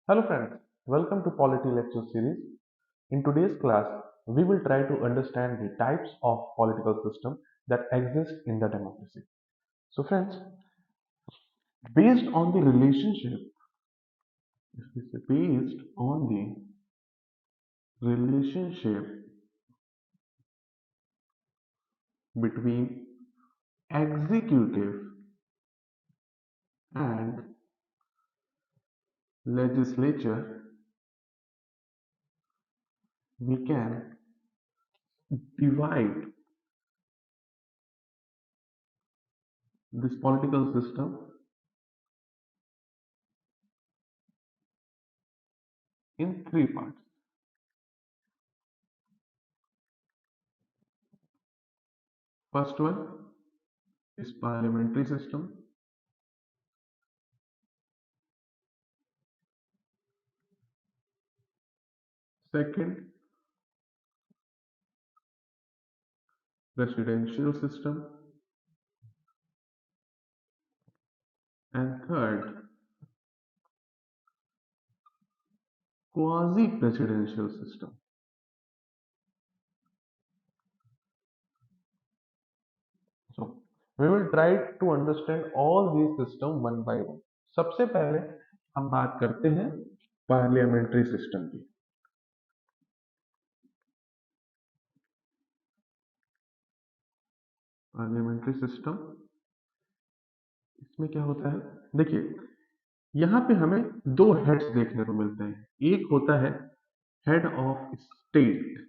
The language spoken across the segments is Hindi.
Hello friends, welcome to Polity Lecture Series. In today's class, we will try to understand the types of political system that exist in the democracy. So friends, based on the relationship, based on the relationship between executive and legislature, we can divide this political system in three parts. First one is parliamentary system. Second, presidential system. And third, quasi-presidential system. So, we will try to understand all these systems one by one. सबसे पहले हम बात करते हैं पार्लियामेंट्री सिस्टम की. पार्लियामेंट्री सिस्टम, इसमें क्या होता है? देखिए, यहाँ पे हमें दो हेड्स देखने को मिलते हैं. एक होता है हेड ऑफ स्टेट,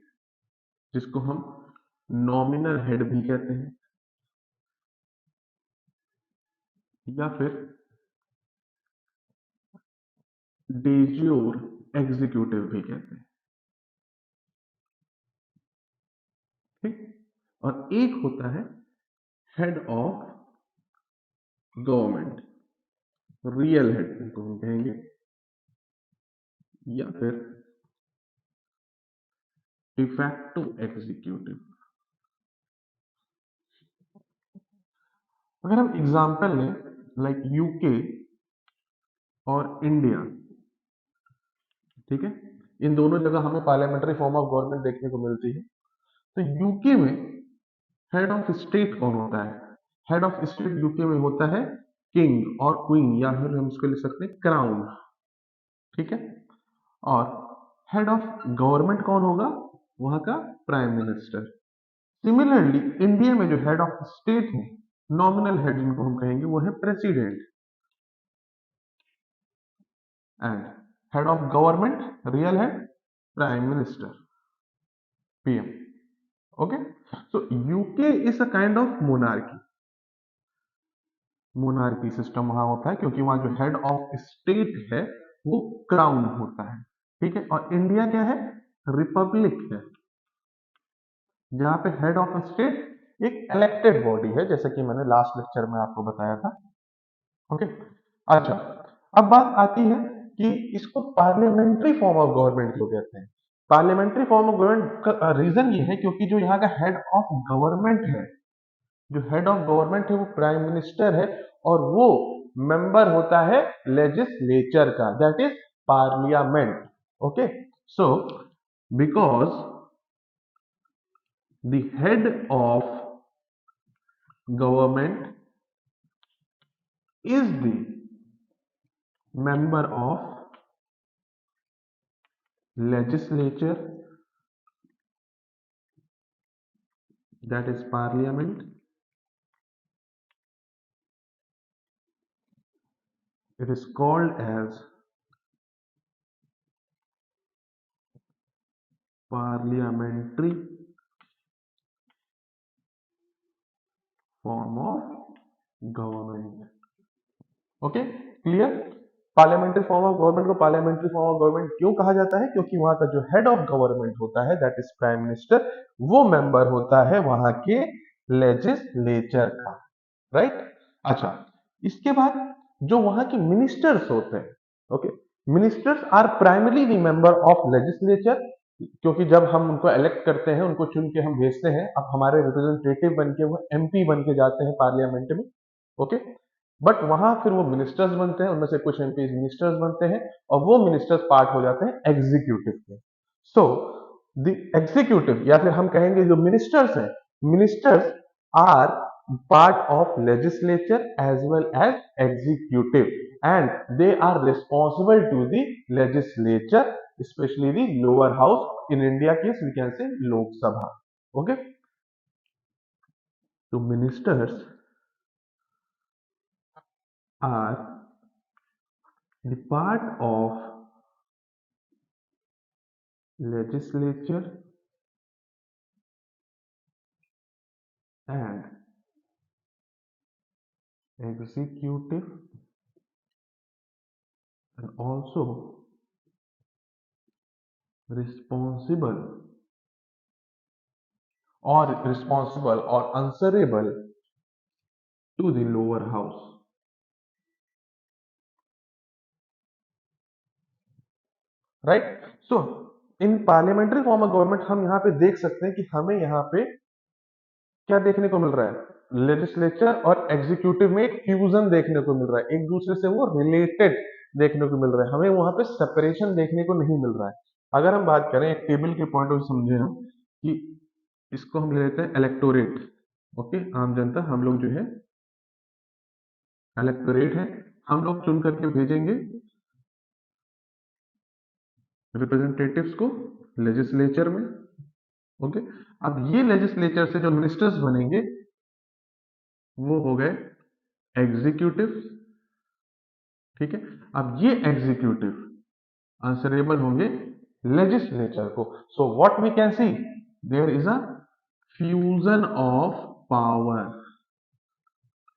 जिसको हम नॉमिनल हेड भी कहते हैं, या फिर डेज्योर एग्जीक्यूटिव भी कहते हैं. ठीक. और एक होता है head of government, real head इनको हम कहेंगे, या फिर डिफैक्टो एग्जीक्यूटिव. अगर हम एग्जांपल लें लाइक यूके और इंडिया, ठीक है, इन दोनों जगह हमें पार्लियामेंट्री फॉर्म ऑफ गवर्नमेंट देखने को मिलती है. तो यूके में हेड ऑफ स्टेट कौन होता है? हेड ऑफ स्टेट यूके में होता है किंग और क्वीन, या फिर हम इसको लिख सकते हैं क्राउन. ठीक है. और हेड ऑफ गवर्नमेंट कौन होगा? वहां का प्राइम मिनिस्टर. सिमिलरली इंडिया में जो हेड ऑफ स्टेट है, नॉमिनल हेड जिनको हम कहेंगे, वो है president. And head of government, real head, prime minister, PM. Okay. So UK is a kind of monarchy. Monarchy system वहां होता है क्योंकि वहां जो हेड ऑफ स्टेट है वो क्राउन होता है. ठीक है. और इंडिया क्या है? रिपब्लिक है, जहां पे हेड ऑफ स्टेट एक इलेक्टेड बॉडी है, जैसे कि मैंने लास्ट लेक्चर में आपको बताया था. ओके. अच्छा, अब बात आती है कि इसको पार्लियामेंट्री फॉर्म ऑफ गवर्नमेंट क्यों कहते हैं. पार्लियामेंट्री फॉर्म ऑफ गवर्नमेंट का रीजन ये है क्योंकि जो यहाँ का हेड ऑफ गवर्नमेंट है, जो हेड ऑफ गवर्नमेंट है वो प्राइम मिनिस्टर है, और वो मेंबर होता है लेजिस्लेचर का, that is parliament. Okay. So because the head of government is the member of legislature, that is parliament. It is called as parliamentary form of government. Okay, clear. Parliamentary form of government को पार्लियामेंट्री फॉर्म ऑफ गवर्नमेंट क्यों कहा जाता है? क्योंकि वहां का जो हेड ऑफ गवर्नमेंट होता है, दैट इज प्राइम मिनिस्टर, वो मेंबर होता है वहां के लेजिस्लेचर का. राइट. अच्छा, इसके बाद जो वहां के मिनिस्टर्स होते हैं, okay, ministers are primary the member of legislature, क्योंकि जब हम उनको इलेक्ट करते हैं, उनको चुन के हम भेजते हैं, अब हमारे रिप्रेजेंटेटिव बन के वो एमपी बन के जाते हैं पार्लियामेंट में. ओके. बट वहां फिर वो मिनिस्टर्स बनते हैं, उनमें से कुछ एमपी मिनिस्टर्स बनते हैं और वो मिनिस्टर्स पार्ट हो जाते हैं एग्जीक्यूटिव के। सो द एग्जीक्यूटिव या फिर हम कहेंगे जो मिनिस्टर्स हैं, ministers are part of legislature as well as executive and they are responsible to the legislature specially the lower house, in India case we can say Lok Sabha. Okay, तो ministers are the part of legislature and executive and also responsible or answerable to the lower house, right? So in parliamentary form of government हम यहाँ पे देख सकते हैं कि हमें यहाँ पे क्या देखने को मिल रहा है, लेजिस्लेचर और एग्जीक्यूटिव में एक फ्यूजन देखने को मिल रहा है, एक दूसरे से वो रिलेटेड देखने को मिल रहा है, हमें वहां पे सेपरेशन देखने को नहीं मिल रहा है। अगर हम बात करें एक टेबल के पॉइंट ऑफ समझे हम कि इसको हम ले लेते हैं इलेक्टोरेट। ओके, आम जनता, हम लोग जो है इलेक्टोरेट है, हम लोग चुन करके भेजेंगे रिप्रेजेंटेटिव्स को लेजिस्लेचर में। ओके, अब ये लेजिस्लेचर से जो मिनिस्टर्स बनेंगे वो हो गए एग्जीक्यूटिव। ठीक है, अब ये एग्जीक्यूटिव आंसरेबल होंगे लेजिस्लेचर को। So what we can see, there is a fusion of power,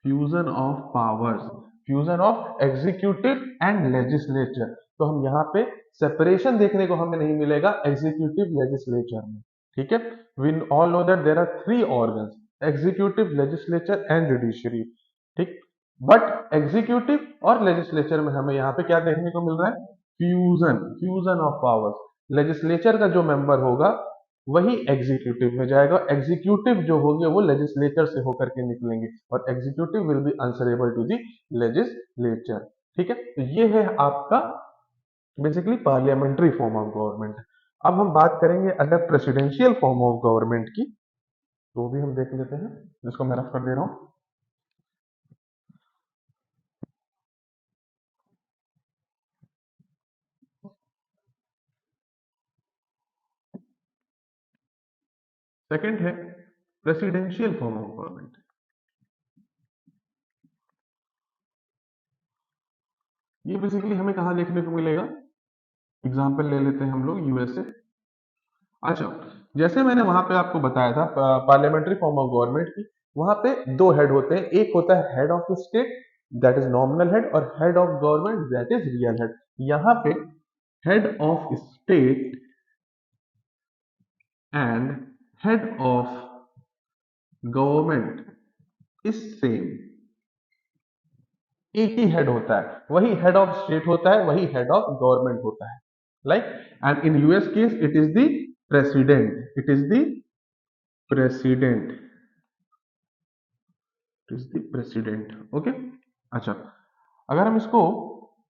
fusion of powers, fusion of executive and legislature. तो हम यहाँ पे सेपरेशन देखने को हमें नहीं मिलेगा एग्जीक्यूटिव लेजिस्लेचर में। ठीक है, we all know that there are three organs, executive, legislature and judiciary. ठीक, बट एग्जीक्यूटिव और लेजिस्लेचर में हमें यहाँ पे क्या देखने को मिल रहा है, fusion, fusion of powers. Legislature का जो मेंबर होगा वही एग्जीक्यूटिव में जाएगा, एग्जीक्यूटिव जो होंगे वो लेजिस्लेचर से होकर के निकलेंगे और executive will be answerable to the legislature. ठीक है, तो ये है आपका basically parliamentary form of government. अब हम बात करेंगे अगर प्रेसिडेंशियल फॉर्म ऑफ गवर्नमेंट की, तो भी हम देख लेते हैं, जिसको मैं रफ कर दे रहा हूं। सेकंड है प्रेसिडेंशियल फॉर्म ऑफ गवर्नमेंट। ये बेसिकली हमें कहां देखने को मिलेगा, एग्जाम्पल ले लेते हैं हम लोग यूएसए। अच्छा, जैसे मैंने वहां पे आपको बताया था पार्लियामेंट्री फॉर्म ऑफ गवर्नमेंट की, वहां पे दो हेड होते हैं, एक होता है head of state that is nominal head और head of government that is real head. यहाँ पे head of state and head of government is same, एक ही हेड होता है, वही हेड ऑफ स्टेट होता है, वही हेड ऑफ गवर्नमेंट होता है। Like and in US case it is the president, it is the president, it is the president. Okay, अच्छा, अगर हम इसको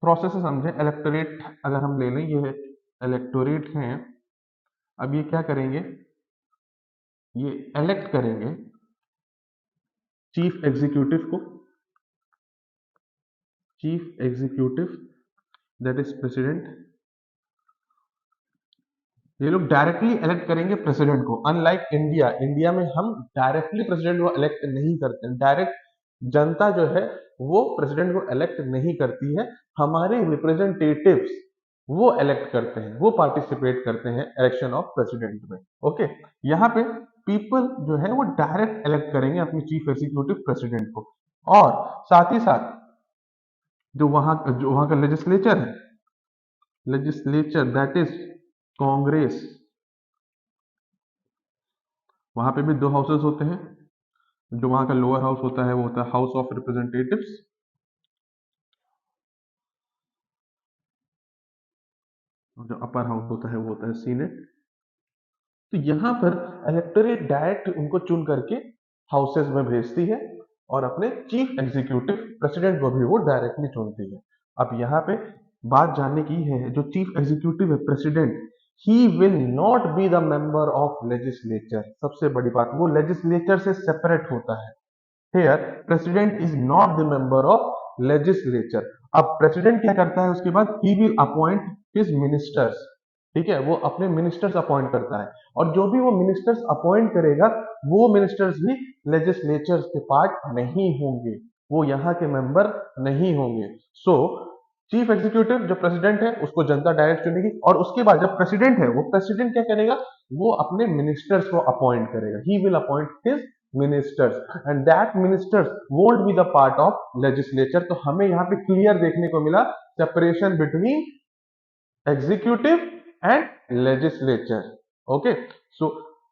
प्रोसेस से समझें, इलेक्टोरेट अगर हम ले लें, ये इलेक्टोरेट हैं, अब ये क्या करेंगे, ये इलेक्ट करेंगे चीफ एग्जीक्यूटिव को, chief executive that is president. ये लोग डायरेक्टली इलेक्ट करेंगे प्रेसिडेंट को, अनलाइक इंडिया, इंडिया में हम डायरेक्टली प्रेसिडेंट को इलेक्ट नहीं करते, डायरेक्ट जनता जो है वो प्रेसिडेंट को इलेक्ट नहीं करती है, हमारे रिप्रेजेंटेटिव्स वो इलेक्ट करते हैं, वो पार्टिसिपेट करते हैं इलेक्शन ऑफ प्रेसिडेंट में। ओके, यहाँ पे पीपल जो है वो डायरेक्ट इलेक्ट करेंगे अपनी चीफ एग्जीक्यूटिव प्रेसिडेंट को, और साथ ही साथ जो वहां का लेजिस्लेचर है, लेजिस्लेचर दैट इज कांग्रेस, वहां पे भी दो हाउसेस होते हैं, जो वहां का लोअर हाउस होता है वो होता है हाउस ऑफ रिप्रेजेंटेटिव्स, और जो अपर हाउस होता है वो होता है सीनेट। तो यहाँ पर इलेक्टोरेट डायरेक्ट उनको चुन करके हाउसेस में भेजती है और अपने चीफ एग्जीक्यूटिव प्रेसिडेंट को भी वो डायरेक्टली चुनती है। अब यहाँ पे बात जानने की है, जो चीफ एग्जीक्यूटिव है president, he will not be the member of legislature. सबसे बड़ी बात, वो लेजिस्लेचर से सेपरेट होता है। Here, president is not the member of legislature. अब प्रेसिडेंट क्या करता है उसके बाद, he will appoint his ministers। ठीक है, वो अपने मिनिस्टर्स अपॉइंट करता है, और जो भी वो मिनिस्टर्स अपॉइंट करेगा वो मिनिस्टर्स भी लेजिस्लेचर के पार्ट नहीं होंगे, वो यहाँ के मेंबर नहीं होंगे। सो चीफ एग्जीक्यूटिव जो प्रेसिडेंट है उसको जनता डायरेक्ट चुनेगी, और उसके बाद जब प्रेसिडेंट है वो प्रेसिडेंट क्या करेगा, वो अपने मिनिस्टर्स को अपॉइंट करेगा। He will appoint his ministers and that ministers won't be the part of legislature. तो हमें यहाँ पे क्लियर देखने को मिला separation between executive and legislature. Okay, so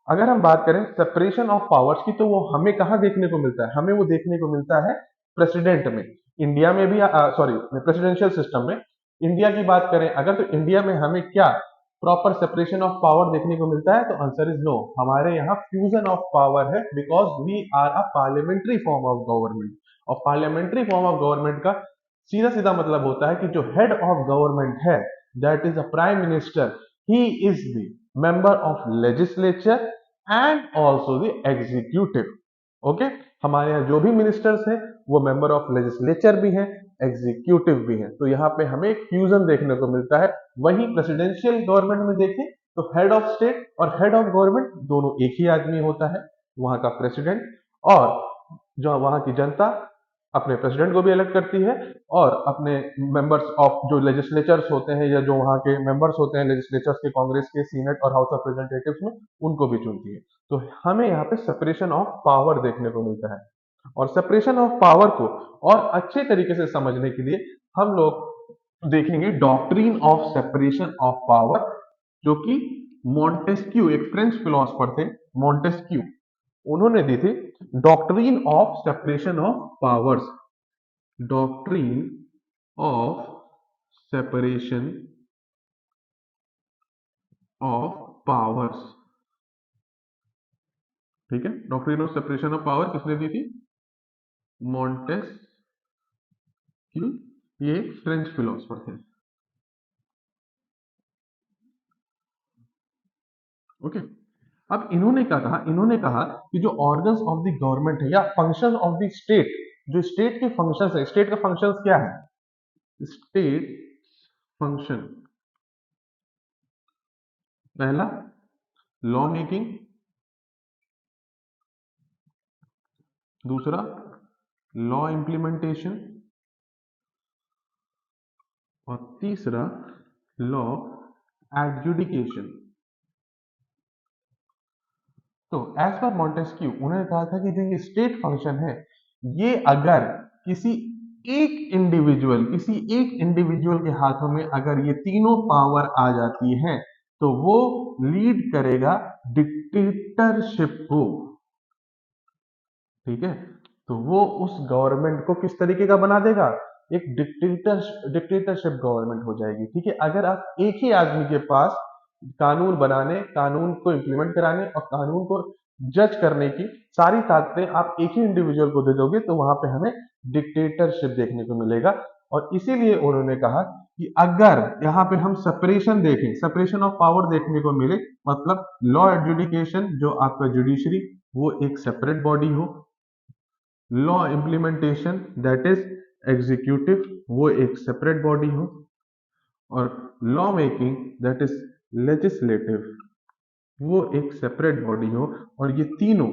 अगर हम बात करें सेपरेशन ऑफ पावर्स की, तो वो हमें कहां देखने को मिलता है, हमें वो देखने को मिलता है प्रेसिडेंट में। इंडिया में भी, सॉरी, प्रेसिडेंशियल सिस्टम में इंडिया की बात करें अगर, तो इंडिया में हमें क्या प्रॉपर सेपरेशन ऑफ पावर देखने को मिलता है, तो आंसर इज नो। हमारे यहाँ फ्यूजन ऑफ पावर है, because we are a parliamentary form of government. और पार्लियामेंट्री फॉर्म ऑफ गवर्नमेंट का सीधा सीधा मतलब होता है कि जो हेड ऑफ गवर्नमेंट है, that is a prime minister, he is the member of legislature and also the executive. Okay, हमारे यहाँ जो भी मिनिस्टर्स हैं वो मेंबर ऑफ लेजिस्लेचर भी हैं, एग्जीक्यूटिव भी हैं। तो यहाँ पे हमें एक फ्यूजन देखने को मिलता है। वहीं प्रेसिडेंशियल गवर्नमेंट में देखें तो हेड ऑफ स्टेट और हेड ऑफ गवर्नमेंट दोनों एक ही आदमी होता है, वहां का प्रेसिडेंट, और जो वहां की जनता अपने प्रेसिडेंट को भी इलेक्ट करती है, और अपने मेंबर्स ऑफ जो लेजिस्लेचर्स होते हैं, या जो वहां के मेंबर्स होते हैं लेजिस्लेचर्स के, कांग्रेस के, सीनेट और हाउस ऑफ रिप्रेजेंटेटिव्स में, उनको भी चुनती है। तो हमें यहाँ पे सेपरेशन ऑफ पावर देखने को मिलता है। और सेपरेशन ऑफ पावर को और अच्छे तरीके से समझने के लिए हम लोग देखेंगे doctrine of separation of power, जो कि मॉन्टेस्क्यू, एक फ्रेंच फिलोसफर थे मॉन्टेस्क्यू, उन्होंने दी थी। Doctrine of separation of powers, doctrine of separation of powers. ठीक है, doctrine of separation of power किसने दी थी, मॉन्टेस्क्यू, ये फ्रेंच फिलोसफर थे। ओके, अब इन्होंने क्या कहा, इन्होंने कहा कि जो ऑर्गन्स ऑफ द गवर्नमेंट है या फंक्शन ऑफ द स्टेट, जो स्टेट के फंक्शंस है, स्टेट का फंक्शंस क्या है, स्टेट फंक्शन, पहला लॉ मेकिंग, दूसरा लॉ इम्प्लीमेंटेशन, और तीसरा लॉ एडजुडिकेशन। तो एज पर मॉन्टेस्क्यू उन्होंने कहा था कि जो ये स्टेट फंक्शन है, ये अगर किसी किसी एक इंडिविजुअल के हाथों में अगर ये तीनों पावर आ जाती है, तो वो लीड करेगा डिक्टेटरशिप को। ठीक है, तो वो उस गवर्नमेंट को किस तरीके का बना देगा, एक डिक्टेटरशिप गवर्नमेंट हो जाएगी। ठीक है, अगर आप एक ही आदमी के पास कानून बनाने, कानून को इम्प्लीमेंट कराने और कानून को जज करने की सारी ताकतें आप एक ही इंडिविजुअल को दे दोगे, तो वहां पे हमें डिक्टेटरशिप देखने को मिलेगा। और इसीलिए उन्होंने कहा कि अगर यहाँ पे हम सेपरेशन देखें, सेपरेशन ऑफ पावर देखने को मिले, मतलब लॉ एडजुडिकेशन जो आपका जुडिशरी वो एक सेपरेट बॉडी हो, law implementation that is executive वो एक सेपरेट बॉडी हो, और law making that is legislative वो एक सेपरेट बॉडी हो, और ये तीनों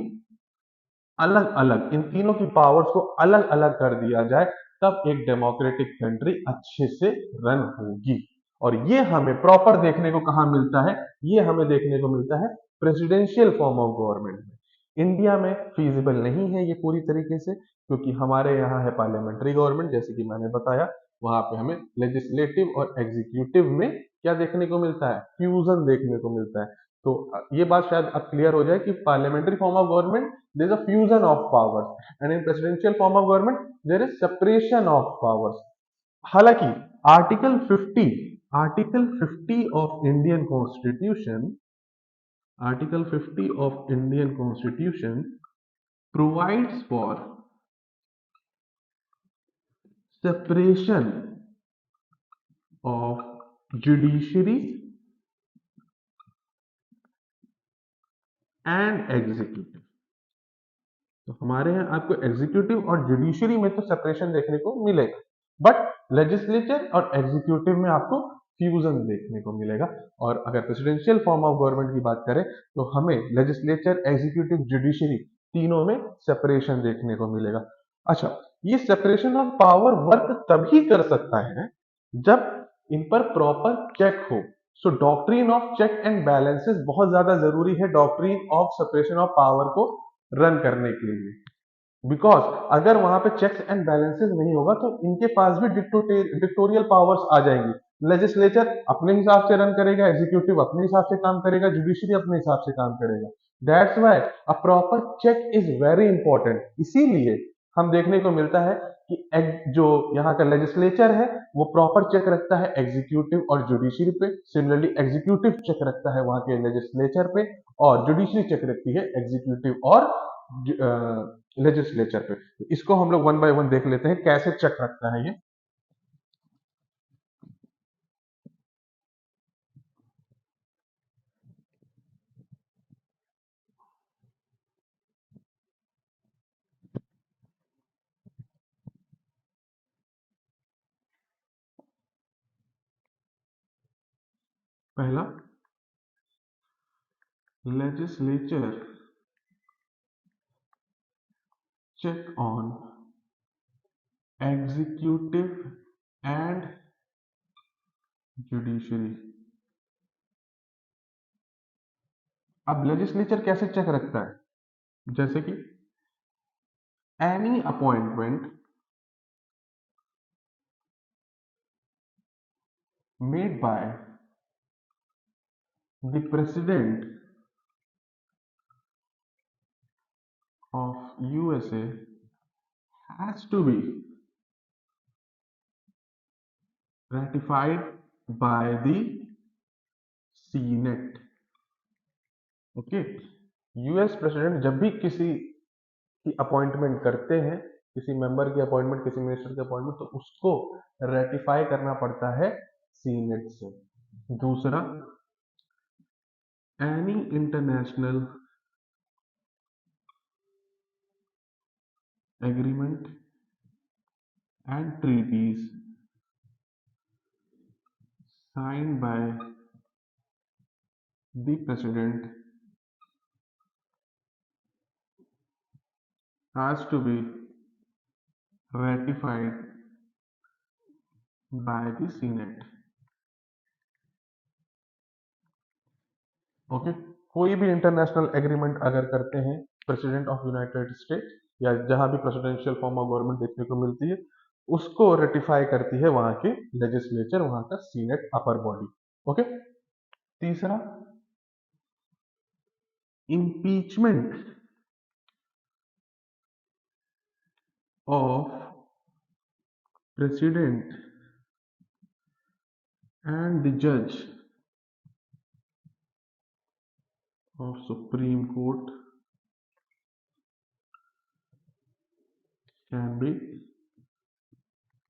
अलग अलग, इन तीनों की पावर्स को अलग अलग कर दिया जाए, तब एक डेमोक्रेटिक कंट्री अच्छे से रन होगी। और ये हमें प्रॉपर देखने को कहां मिलता है, ये हमें देखने को मिलता है प्रेसिडेंशियल फॉर्म ऑफ गवर्नमेंट में। इंडिया में फीजिबल नहीं है ये पूरी तरीके से, क्योंकि हमारे यहाँ है पार्लियामेंट्री गवर्नमेंट, जैसे कि मैंने बताया, वहां पे हमें लेजिस्लेटिव और एग्जीक्यूटिव में क्या देखने को मिलता है, फ्यूजन देखने को मिलता है। तो ये बात शायद अब क्लियर हो जाए कि parliamentary form of government there is a fusion of powers, and in presidential form of government there is separation of powers। हालांकि article 50 of Indian constitution, article 50 of Indian constitution provides for separation of judiciary and executive। तो हमारे यहाँ आपको एग्जीक्यूटिव और जुडिशरी में तो सेपरेशन देखने को मिलेगा, बट लेजिस्लेचर और एग्जीक्यूटिव में आपको फ्यूजन देखने को मिलेगा। और अगर प्रेसिडेंशियल फॉर्म ऑफ गवर्नमेंट की बात करें तो हमें लेजिस्लेचर, एग्जीक्यूटिव, जुडिशरी तीनों में सेपरेशन देखने को मिलेगा। अच्छा, ये सेपरेशन ऑफ पावर वर्क तभी कर सकता है जब इन पर प्रॉपर चेक हो। So doctrine of check and balances बहुत ज्यादा जरूरी है doctrine of separation of power को रन करने के लिए। बिकॉज अगर वहां पे चेक्स एंड बैलेंसेस नहीं होगा तो इनके पास भी डिक्टोरियल पावर्स आ जाएंगी। लेजिस्लेचर अपने हिसाब से रन करेगा, एग्जीक्यूटिव अपने हिसाब से काम करेगा, जुडिशरी अपने हिसाब से काम करेगा। That's why a proper check is very important. इसीलिए हम देखने को मिलता है कि जो यहाँ का लेजिस्लेचर है वो प्रॉपर चेक रखता है एग्जीक्यूटिव और जुडिशरी पे। सिमिलरली एग्जीक्यूटिव चेक रखता है वहां के लेजिस्लेचर पे, और जुडिशरी चेक रखती है एग्जीक्यूटिव और लेजिस्लेचर पे। तो इसको हम लोग वन बाय वन देख लेते हैं कैसे चेक रखता है ये। पहला, legislature check on executive and judiciary. अब लेजिस्लेचर कैसे चेक रखता है, जैसे कि any appointment made by the president of USA has to be ratified by the Senate. Okay, US president जब भी किसी की अपॉइंटमेंट करते हैं, किसी मेंबर की अपॉइंटमेंट, किसी मिनिस्टर की अपॉइंटमेंट, तो उसको रेटिफाई करना पड़ता है सीनेट से। दूसरा, any international agreement and treaties signed by the president has to be ratified by the Senate। Okay, कोई भी इंटरनेशनल एग्रीमेंट अगर करते हैं प्रेसिडेंट ऑफ यूनाइटेड स्टेट या जहां भी प्रेसिडेंशियल फॉर्म ऑफ गवर्नमेंट देखने को मिलती है, उसको रेटिफाई करती है वहां के लेजिस्लेचर, वहां का सीनेट अपर बॉडी। ओके, तीसरा, impeachment of president and the जज of supreme court can be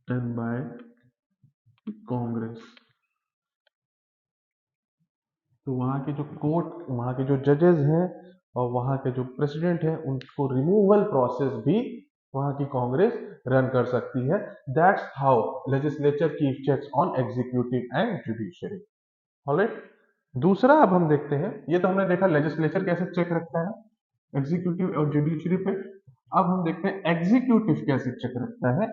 done by Congress. तो वहाँ के जो कोर्ट, वहाँ के जो जजेस हैं और वहाँ के जो प्रेसिडेंट हैं, उनको रिमूवल प्रोसेस भी वहाँ की कांग्रेस रन कर सकती है। That's how legislature keep checks on executive and judiciary. Alright, दूसरा अब हम देखते हैं, ये तो हमने देखा लेजिस्लेचर कैसे चेक रखता है एग्जीक्यूटिव और जुडिशरी पे। अब हम देखते हैं एग्जीक्यूटिव कैसे चेक रखता है।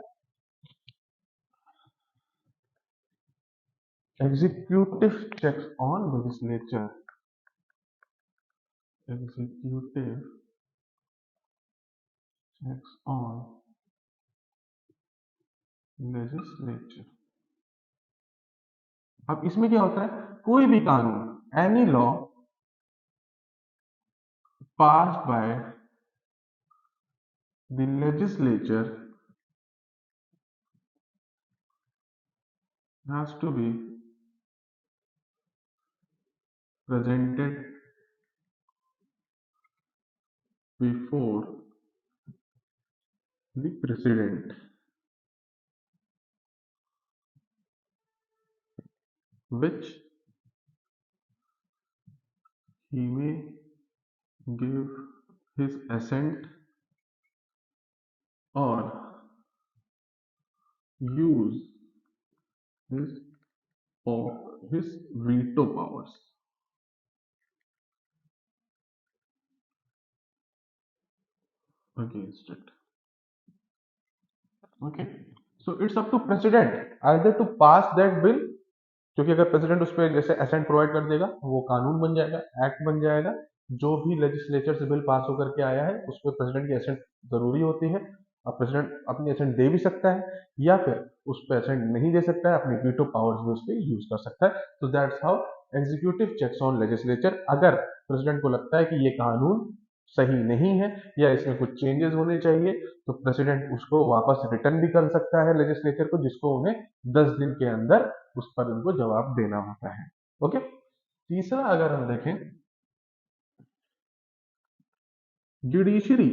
Executive checks on legislature. Executive checks on legislature। अब इसमें क्या होता है, कोई भी कानून, any law passed by the legislature has to be presented before the president। which he may give his assent or use his or his veto powers against it. Okay, so it's up to president either to pass that bill, क्योंकि अगर प्रेसिडेंट उस पर जैसे असेंट प्रोवाइड कर देगा वो कानून बन जाएगा, एक्ट बन जाएगा। जो भी लेजिस्लेचर से बिल पास होकर के आया है उस पर प्रेसिडेंट की असेंट जरूरी होती है। अब प्रेसिडेंट अपनी असेंट दे भी सकता है या फिर उस पर असेंट नहीं दे सकता है, अपनी वीटो पावर्स भी उस पर यूज कर सकता है। तो that's how executive checks on legislature. अगर प्रेसिडेंट को लगता है कि ये कानून सही नहीं है या इसमें कुछ चेंजेस होने चाहिए तो प्रेसिडेंट उसको वापस रिटर्न भी कर सकता है लेजिस्लेचर को, जिसको उन्हें 10 दिन के अंदर उस पर उनको जवाब देना होता है। ओके, तीसरा अगर हम देखें, judiciary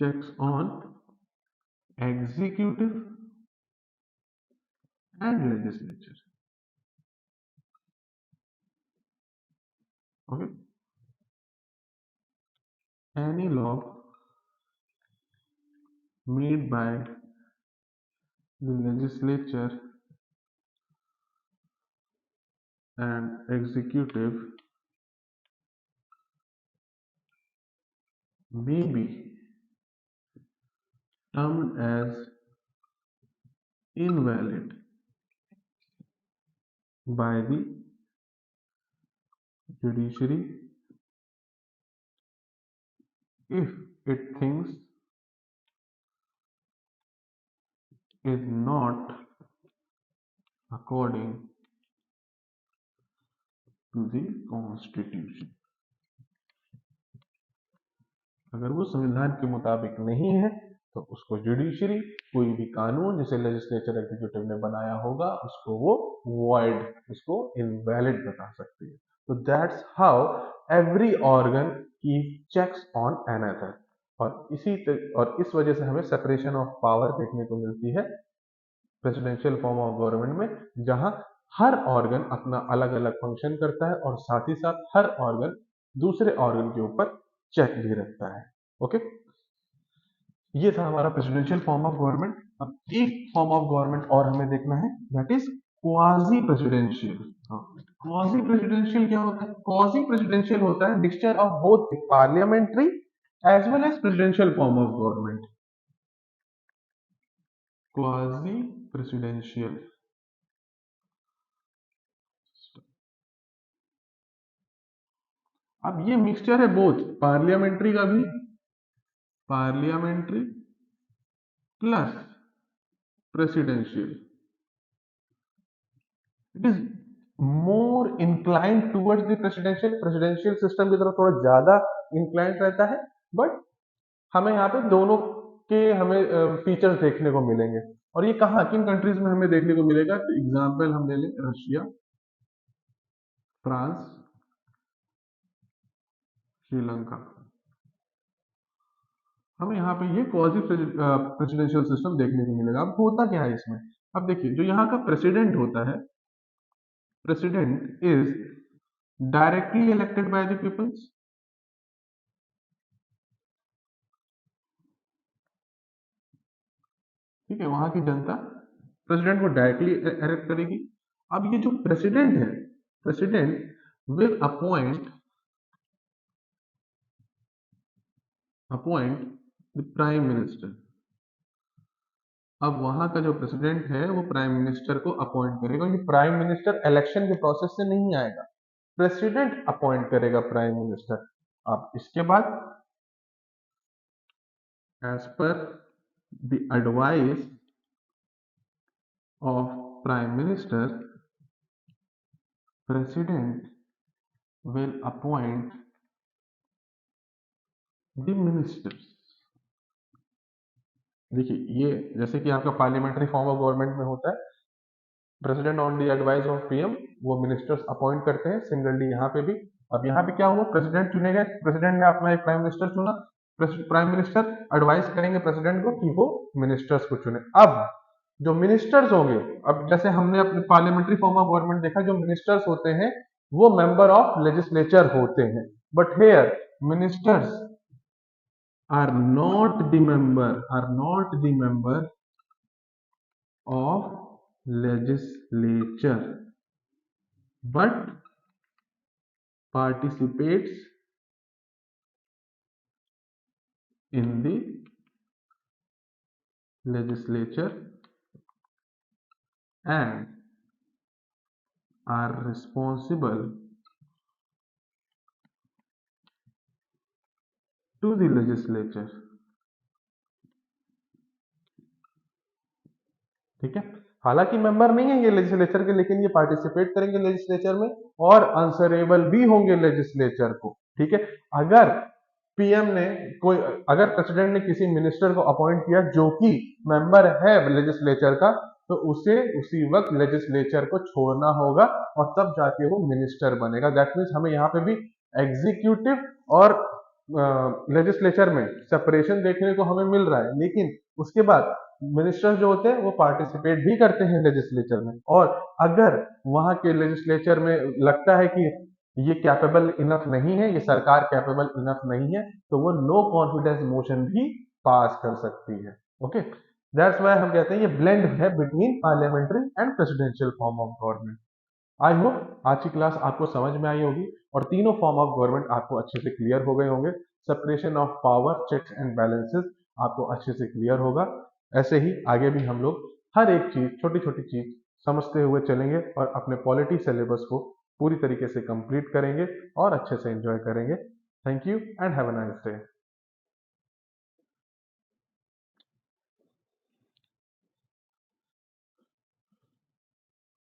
checks on executive and legislature. Okay, any law made by the legislature and executive may be termed as invalid by the judiciary if it thinks is not according to the constitution। अगर वो संविधान के मुताबिक नहीं है तो उसको जुडिशरी कोई भी कानून जिसे लेजिस्लेचर एग्जीक्यूटिव ने बनाया होगा उसको वो वॉइड, उसको इनवैलिड बता सकती है। तो दैट्स हाउ एवरी ऑर्गन की चेक्स ऑन अनदर। और इस वजह से हमें सेपरेशन ऑफ पावर देखने को मिलती है प्रेसिडेंशियल फॉर्म ऑफ गवर्नमेंट में, जहां हर ऑर्गन अपना अलग अलग फंक्शन करता है और साथ ही साथ हर ऑर्गन दूसरे ऑर्गन के ऊपर चेक भी रखता है। ओके, ये था हमारा प्रेसिडेंशियल फॉर्म ऑफ गवर्नमेंट। अब एक फॉर्म ऑफ गवर्नमेंट और हमें देखना है, that is quasi presidential. Quasi presidential क्या होता है? क्वाजी प्रेसिडेंशियल होता है mixture of both parliamentary as well as presidential form of government. Quasi presidential, अब ये मिक्सचर है बोथ पार्लियामेंट्री का भी, parliamentary plus presidential. It is more inclined towards the presidential. Presidential system की तरफ थोड़ा ज्यादा इंक्लाइंड रहता है, बट हमें यहाँ पे दोनों के हमें फीचर्स देखने को मिलेंगे। और ये कहाँ किन कंट्रीज में हमें देखने को मिलेगा? तो एग्जाम्पल हम ले लें रशिया, फ्रांस, श्रीलंका। हमें यहाँ पे ये क्वाजी प्रेसिडेंशियल सिस्टम देखने को मिलेगा। अब होता क्या है इसमें? अब देखिए, जो यहाँ का प्रेसिडेंट होता है, president is directly elected by the peoples. ठीक है, वहां की जनता प्रेसिडेंट को डायरेक्टली इलेक्ट करेगी। अब ये जो प्रेसिडेंट है, president will appoint the prime minister. अब वहां का जो प्रेसिडेंट है वो प्राइम मिनिस्टर को अपॉइंट करेगा। ये प्राइम मिनिस्टर इलेक्शन के प्रोसेस से नहीं आएगा, प्रेसिडेंट अपॉइंट करेगा प्राइम मिनिस्टर। अब इसके बाद as per the advice of prime minister, president will appoint the ministers. देखिए, ये जैसे कि आपका पार्लियामेंट्री फॉर्म ऑफ गवर्नमेंट में होता है, president on the advice of PM वो मिनिस्टर्स अपॉइंट करते हैं। सिमिलरली यहाँ पे भी, अब यहाँ पे क्या हुआ, प्रेसिडेंट चुने गए, प्रेसिडेंट ने अपना एक प्राइम मिनिस्टर चुना, प्राइम मिनिस्टर एडवाइस करेंगे प्रेसिडेंट को कि वो मिनिस्टर्स को चुने। अब जो मिनिस्टर्स होंगे, अब जैसे हमने अपने पार्लियामेंट्री फॉर्म ऑफ गवर्नमेंट देखा, जो मिनिस्टर्स होते हैं वो मेंबर ऑफ लेजिस्लेचर होते हैं, but here ministers are not the member of legislature but participates in the legislature and are responsible to the legislature। ठीक है, हालांकि मेंबर नहीं है ये लेजिस्लेचर के, लेकिन ये पार्टिसिपेट करेंगे लेजिस्लेचर में और आंसरेबल भी होंगे लेजिस्लेचर को। ठीक है, अगर पीएम ने कोई, अगर प्रेसिडेंट ने किसी मिनिस्टर को अपॉइंट किया जो कि मेंबर है लेजिस्लेचर का, तो उसे उसी वक्त लेजिस्लेचर को छोड़ना होगा और तब जाके वो मिनिस्टर बनेगा। दैट मीन्स हमें यहाँ पे भी एग्जीक्यूटिव और लेजिस्लेचर में सेपरेशन देखने को हमें मिल रहा है, लेकिन उसके बाद मिनिस्टर्स जो होते हैं वो पार्टिसिपेट भी करते हैं लेजिस्लेचर में, और अगर वहां के लेजिस्लेचर में लगता है कि ये कैपेबल इनफ नहीं है, ये सरकार कैपेबल इनफ नहीं है, तो वो नो कॉन्फिडेंस मोशन भी पास कर सकती है। ओके, दैट्स व्हाई हम कहते हैं ये ब्लेंड है between parliamentary and presidential form of government. I hope आज की क्लास आपको समझ में आई होगी और तीनों फॉर्म ऑफ गवर्नमेंट आपको अच्छे से क्लियर हो गए होंगे। Separation of power, checks and balances आपको अच्छे से क्लियर होगा। ऐसे ही आगे भी हम लोग हर एक चीज, छोटी छोटी चीज समझते हुए चलेंगे और अपने पॉलिटी सिलेबस को पूरी तरीके से कंप्लीट करेंगे और अच्छे से एंजॉय करेंगे। Thank you and have a nice day.